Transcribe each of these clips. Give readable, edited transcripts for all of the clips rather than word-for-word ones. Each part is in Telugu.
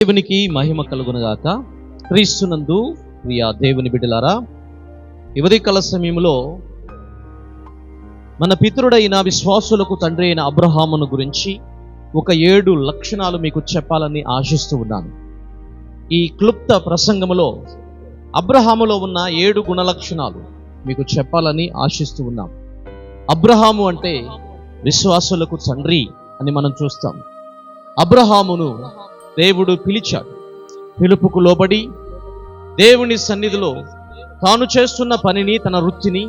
దేవునికి మహిమ కలుగునుగాక. క్రీస్తునందు ప్రియ దేవుని బిడ్డలారా, ఈ ఉదయకాల సమయంలో మన పితరుడైన విశ్వాసులకు తండ్రి అయిన అబ్రహామును గురించి ఒక 7 లక్షణాలు మీకు చెప్పాలని ఆశిస్తూ ఉన్నాను. ఈ క్లుప్త ప్రసంగములో అబ్రహాములో ఉన్న 7 గుణలక్షణాలు మీకు చెప్పాలని ఆశిస్తూ ఉన్నాం. అబ్రహాము అంటే విశ్వాసులకు తండ్రి అని మనం చూస్తాం. అబ్రహామును దేవుడు పిలిచాడు. పిలుపుకు లోబడి దేవుని సన్నిధిలో తాను చేస్తున్న పనిని, తన వృత్తిని,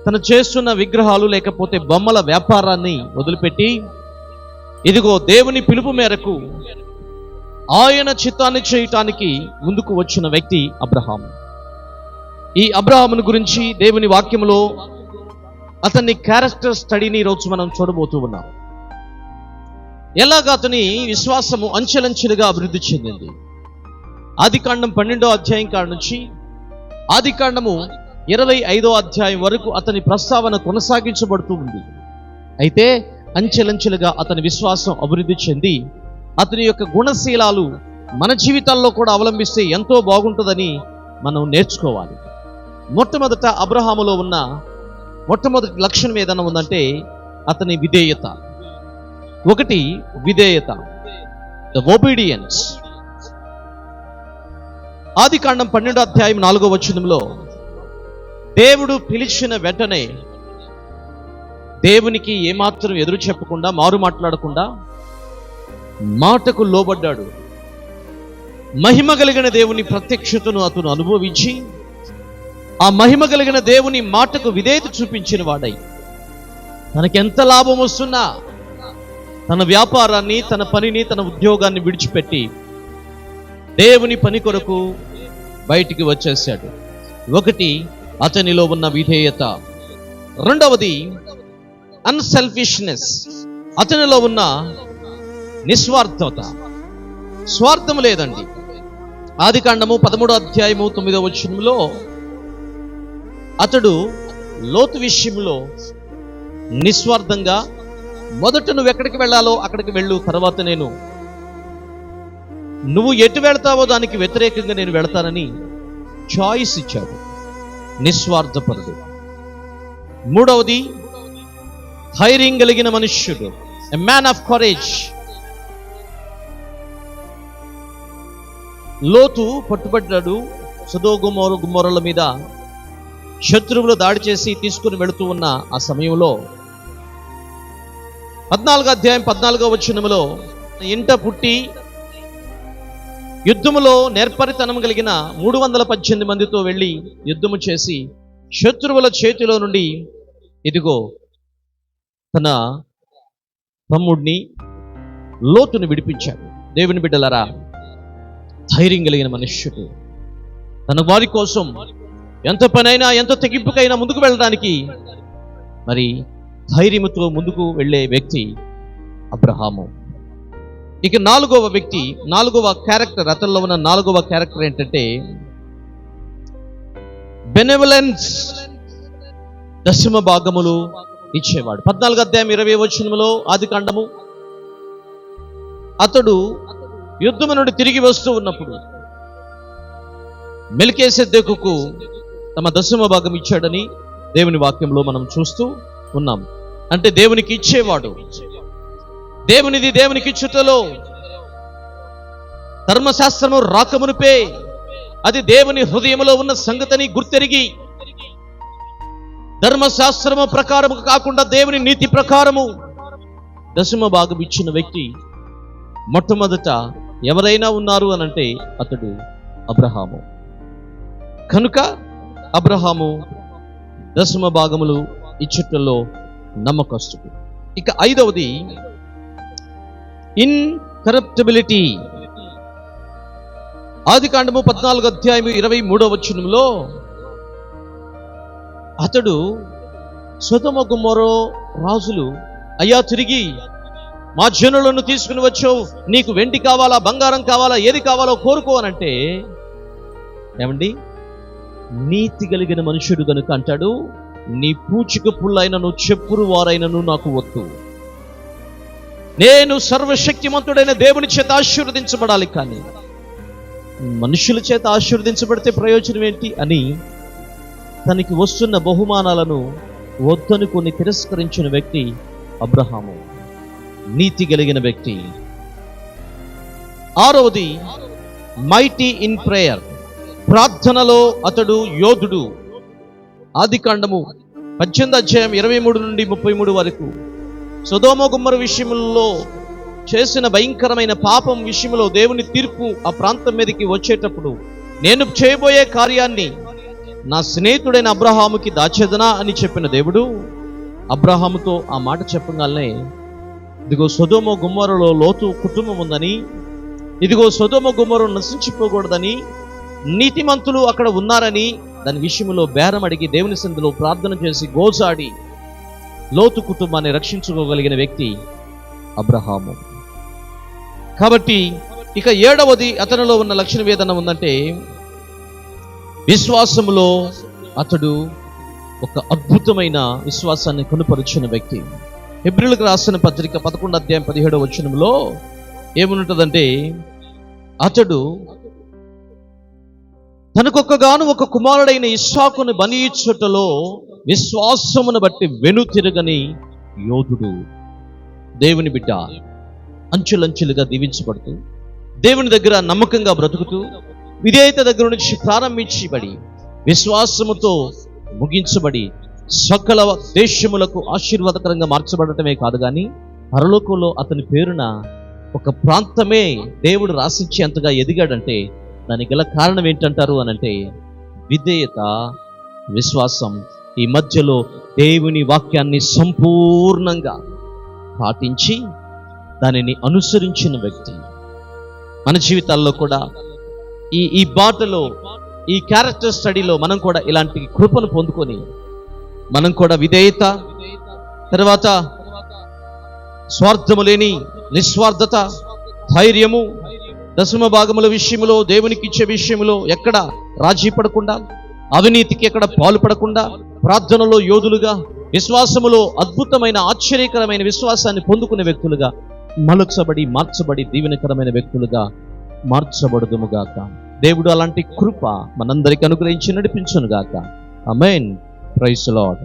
తను చేస్తున్న విగ్రహాలు లేకపోతే బొమ్మల వ్యాపారాన్ని వదిలిపెట్టి ఇదిగో దేవుని పిలుపు మేరకు ఆయన చిత్తాన్ని చేయటానికి ముందుకు వచ్చిన వ్యక్తి అబ్రహాము. ఈ అబ్రహామును గురించి దేవుని వాక్యములో అతన్ని క్యారెక్టర్ స్టడీని ఈరోజు మనం చూడబోతూ ఉన్నాం. ఎలాగ అతని విశ్వాసము అంచెలంచెలుగా అభివృద్ధి చెందింది. ఆదికాండం 12వ అధ్యాయం కాడ నుంచి ఆదికాండము 25వ అధ్యాయం వరకు అతని ప్రస్తావన కొనసాగించబడుతూ ఉంది. అయితే అంచెలంచెలుగా అతని విశ్వాసం అభివృద్ధి చెంది అతని యొక్క గుణశీలాలు మన జీవితాల్లో కూడా అవలంబిస్తే ఎంతో బాగుంటుందని మనం నేర్చుకోవాలి. మొట్టమొదట అబ్రహాములో ఉన్న మొట్టమొదటి లక్షణం ఏదైనా ఉందంటే అతని విధేయత. ఒకటి విధేయత, ద ఒబీడియన్స్. ఆదికాండం 12వ అధ్యాయం 4వ వచనంలో దేవుడు పిలిచిన వెంటనే దేవునికి ఏమాత్రం ఎదురు చెప్పకుండా, మారు మాట్లాడకుండా మాటకు లోబడ్డాడు. మహిమ కలిగిన దేవుని ప్రత్యక్షతను అతను అనుభవించి ఆ మహిమ కలిగిన దేవుని మాటకు విధేయత చూపించిన వాడై తనకెంత లాభం వస్తున్నా తన వ్యాపారాన్ని, తన పనిని, తన ఉద్యోగాన్ని విడిచిపెట్టి దేవుని పని కొరకు బయటికి వచ్చేసాడు. ఒకటి అతనిలో ఉన్న విధేయత. రెండవది అన్సెల్ఫిష్నెస్. అతనిలో ఉన్న నిస్వార్థత, స్వార్థం లేదండి. ఆదికాండము 13వ అధ్యాయము 9వ వచనంలో అతడు లోతు విషయంలో నిస్వార్థంగా మొదట నువ్వు ఎక్కడికి వెళ్ళాలో అక్కడికి వెళ్ళు, తర్వాత నువ్వు ఎటు వెళ్తావో దానికి వ్యతిరేకంగా నేను వెళ్తానని చాయిస్ ఇచ్చాడు. నిస్వార్థపరుడు. మూడవది ధైర్యం కలిగిన మనుష్యుడు, ఎ మ్యాన్ ఆఫ్ కరేజ్. లోతు పట్టుబడ్డాడు. సొదొమ మీద శత్రువులు దాడి చేసి తీసుకుని వెళుతూ ఉన్న ఆ సమయంలో 14వ అధ్యాయం 14వ వచనములో ఇంట పుట్టి యుద్ధములో నేర్పరితనం కలిగిన 318 మందితో వెళ్ళి యుద్ధము చేసి శత్రువుల చేతిలో నుండి ఇదిగో తన తమ్ముడిని లోతుని విడిపించాడు. దేవుని బిడ్డలారా, ధైర్యం కలిగిన మనుష్యుడు తన వారి కోసం ఎంత పనైనా, ఎంత తెగింపుకైనా ముందుకు వెళ్ళడానికి మరి ధైర్యముతో ముందుకు వెళ్ళే వ్యక్తి అబ్రహాము. ఇక 4వ వ్యక్తి, 4వ క్యారెక్టర్, అతనిలో ఉన్న 4వ క్యారెక్టర్ ఏంటంటే బెనెవలెన్స్. దశమ భాగములు ఇచ్చేవాడు. 14వ అధ్యాయం 20వ వచనములో ఆదికాండము అతడు యుద్ధము నుండి తిరిగి వస్తూ ఉన్నప్పుడు మెల్కీసెదెకుకు తమ దశమ భాగం ఇచ్చాడని దేవుని వాక్యంలో మనం చూస్తూ ఉన్నాం. అంటే దేవునికి ఇచ్చేవాడు. దేవునిది దేవునికి ఇచ్చుటలో ధర్మశాస్త్రము రాకమునిపే అది దేవుని హృదయములో ఉన్న సంగతిని గుర్తెరిగి ధర్మశాస్త్రము ప్రకారము కాకుండా దేవుని నీతి ప్రకారము దశమ భాగం ఇచ్చిన వ్యక్తి మొట్టమొదట ఎవరైనా ఉన్నారు అనంటే అతడు అబ్రహాము. కనుక అబ్రహాము దశమ భాగములు ఇచ్చుటలో నమ్మకస్తుడు. ఇక 5వది ఇన్కరప్టబిలిటీ. ఆదికాండము 14వ అధ్యాయం 23వ వచనంలో అతడు సొదొమ గొమొర్రా రాజులు, అయ్యా తిరిగి మా జనులను తీసుకుని వచ్చావు, నీకు వెండి కావాలా, బంగారం కావాలా, ఏది కావాలో కోరుకో అనంటే ఏమండి, నీతి కలిగిన మనుషుడు కనుక అంటాడు, నీ పూచిక పుల్లైనను చెప్పురు వారైనను నాకు వద్దు. నేను సర్వశక్తిమంతుడైన దేవుని చేత ఆశీర్వదించబడాలి, కానీ మనుషుల చేత ఆశీర్వదించబడితే ప్రయోజనం ఏంటి అని తనకి వస్తున్న బహుమానాలను వద్దనుకొని తిరస్కరించిన వ్యక్తి అబ్రహాము, నీతి కలిగిన వ్యక్తి. ఆరవది మైటీ ఇన్ ప్రేయర్, ప్రార్థనలో అతడు యోధుడు. ఆదికాండము 18:23-33 వరకు సొదొమ గొమొర్రా విషయంలో చేసిన భయంకరమైన పాపం విషయంలో దేవుని తీర్పు ఆ ప్రాంతం మీదకి వచ్చేటప్పుడు, నేను చేయబోయే కార్యాన్ని నా స్నేహితుడైన అబ్రహాముకి దాచేదనా అని చెప్పిన దేవుడు అబ్రహాముతో ఆ మాట చెప్పగానే, ఇదిగో సొదొమ గొమొర్రాలో లోతు కుటుంబం ఉందని, ఇదిగో సొదొమ గొమొర్రా నశించిపోకూడదని, నీతిమంతులు అక్కడ ఉన్నారని దాని విషయంలో బేరం అడిగి దేవుని సన్నిధిలో ప్రార్థన చేసి గోజాడి లోతు కుటుంబాన్ని రక్షించుకోగలిగిన వ్యక్తి అబ్రహాము. కాబట్టి ఇక 7వది అతనిలో ఉన్న లక్షణం ఏదన్నా ఉందంటే, విశ్వాసములో అతడు ఒక అద్భుతమైన విశ్వాసాన్ని కనుపరుచిన వ్యక్తి. హెబ్రీయులకు రాసిన పత్రిక 11:17 ఏముంటుందంటే, అతడు తనకొక్కగాను ఒక కుమారుడైన ఇస్సాకును బలియిచ్చుటలో విశ్వాసమును బట్టి వెనుతిరగని యోధుడు. దేవుని బిడ్డ అంచులంచులుగా దీవించబడుతూ, దేవుని దగ్గర నమ్మకంగా బ్రతుకుతూ, విధేయత దగ్గర నుంచి ప్రారంభించబడి విశ్వాసముతో ముగించబడి సకల దేశములకు ఆశీర్వాదకరంగా మార్చబడటమే కాదు, కానీ పరలోకంలో అతని పేరున ఒక ప్రాంతమే దేవుడు రాసిచ్చేంతగా ఎదిగాడంటే దానికి గల కారణం ఏంటంటారు అనంటే, విధేయత, విశ్వాసం. ఈ మధ్యలో దేవుని వాక్యాన్ని సంపూర్ణంగా పాటించి దానిని అనుసరించిన వ్యక్తి. మన జీవితాల్లో కూడా ఈ బాటలో, ఈ క్యారెక్టర్ స్టడీలో మనం కూడా ఇలాంటి కృపను పొందుకొని మనం కూడా విధేయత, తర్వాత స్వార్థము లేని నిస్వార్థత, ధైర్యము, దశమ భాగముల విషయంలో, దేవునికి ఇచ్చే విషయంలో ఎక్కడ రాజీ పడకుండా, అవినీతికి ఎక్కడ పాల్పడకుండా, ప్రార్థనలో యోధులుగా, విశ్వాసములో అద్భుతమైన ఆశ్చర్యకరమైన విశ్వాసాన్ని పొందుకునే వ్యక్తులుగా మలచబడి మార్చబడి దీవెనకరమైన వ్యక్తులుగా మార్చబడుదుముగాక. దేవుడు అలాంటి కృప మనందరికీ అనుగ్రహించి నడిపించునుగాక. ఆమేన్. Praise the lord.